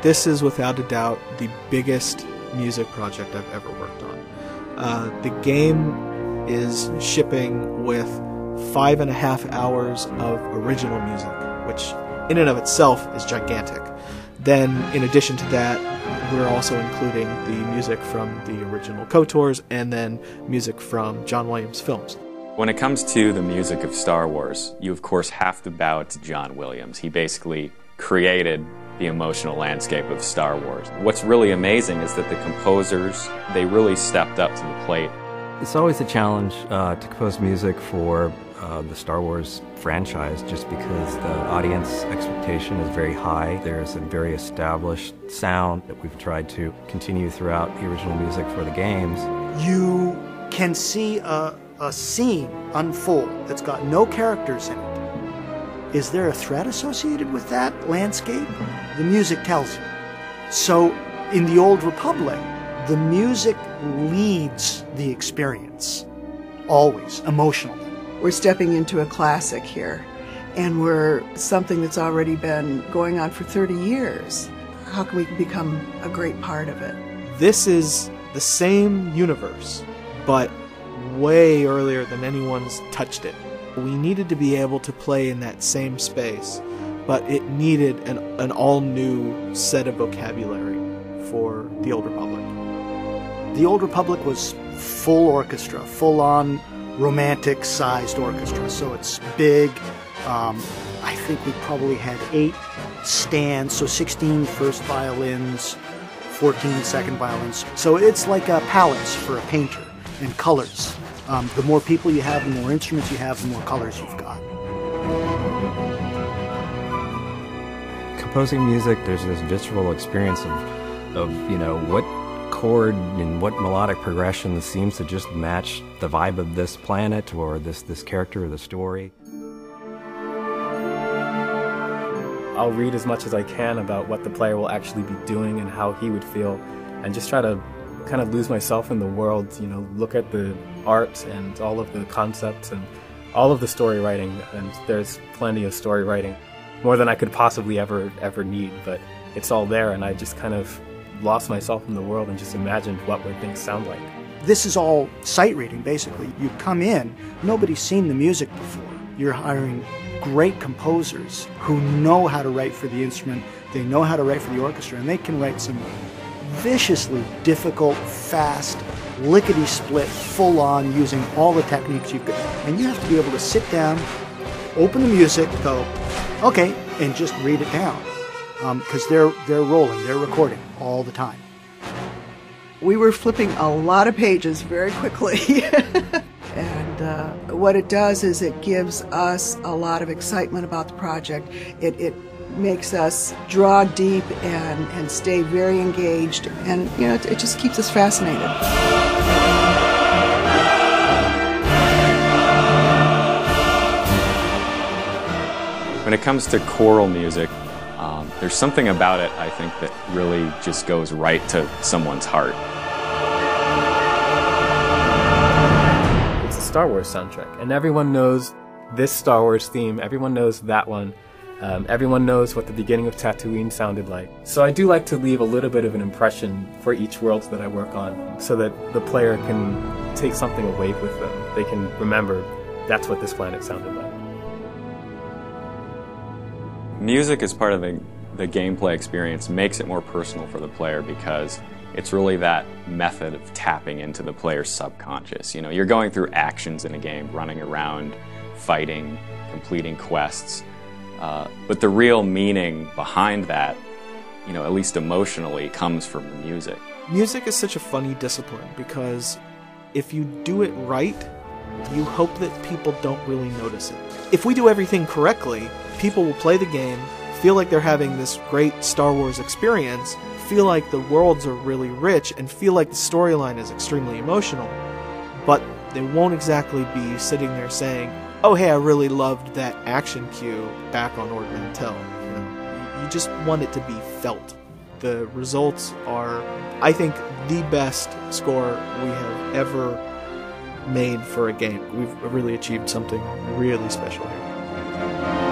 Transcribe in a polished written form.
This is without a doubt the biggest music project I've ever worked on. The game is shipping with 5.5 hours of original music, which in and of itself is gigantic. Then, in addition to that, we're also including the music from the original KOTORs and then music from John Williams films. When it comes to the music of Star Wars, you of course have to bow to John Williams. He basically created the emotional landscape of Star Wars. What's really amazing is that the composers, they really stepped up to the plate. It's always a challenge to compose music for the Star Wars franchise, just because the audience expectation is very high. There's a very established sound that we've tried to continue throughout the original music for the games. You can see a scene unfold that's got no characters in it. Is there a threat associated with that landscape? The music tells you. So in the Old Republic, the music leads the experience, always, emotionally. We're stepping into a classic here, and we're something that's already been going on for 30 years. How can we become a great part of it? This is the same universe, but way earlier than anyone's touched it. We needed to be able to play in that same space, but it needed an all-new set of vocabulary for the Old Republic. The Old Republic was full orchestra, full-on romantic-sized orchestra, so it's big. I think we probably had 8 stands, so 16 first violins, 14 second violins. So it's like a palace for a painter, and colors. The more people you have, the more instruments you have, the more colors you've got. Composing music, there's this visceral experience of you know, what chord and what melodic progression seems to just match the vibe of this planet or this character or the story. I'll read as much as I can about what the player will actually be doing and how he would feel, and just try to kind of lose myself in the world, you know, look at the art and all of the concepts and all of the story writing, and there's plenty of story writing, more than I could possibly ever need, but it's all there, and I just kind of lost myself in the world and just imagined what would things sound like. This is all sight reading, basically. You come in, nobody's seen the music before. You're hiring great composers who know how to write for the instrument, they know how to write for the orchestra, and they can write some viciously difficult, fast, lickety-split, full-on, using all the techniques you've got. And you have to be able to sit down, open the music, go, okay, and just read it down. Because they're rolling, they're recording all the time. We were flipping a lot of pages very quickly. And what it does is it gives us a lot of excitement about the project. It makes us draw deep and stay very engaged, and you know, it just keeps us fascinated. When it comes to choral music, there's something about it, I think, that really just goes right to someone's heart. It's a Star Wars soundtrack, and everyone knows this Star Wars theme, everyone knows that one. Everyone knows what the beginning of Tatooine sounded like. So I do like to leave a little bit of an impression for each world that I work on, so that the player can take something away with them. They can remember that's what this planet sounded like. Music as part of the gameplay experience makes it more personal for the player, because it's really that method of tapping into the player's subconscious. You know, you're going through actions in a game, running around, fighting, completing quests. But the real meaning behind that, you know, at least emotionally, comes from the music. Music is such a funny discipline, because if you do it right, you hope that people don't really notice it. If we do everything correctly, people will play the game, feel like they're having this great Star Wars experience, feel like the worlds are really rich, and feel like the storyline is extremely emotional, but they won't exactly be sitting there saying, oh hey, I really loved that action cue back on Ord Mantell. You know, you just want it to be felt. The results are, I think, the best score we have ever made for a game. We've really achieved something really special here.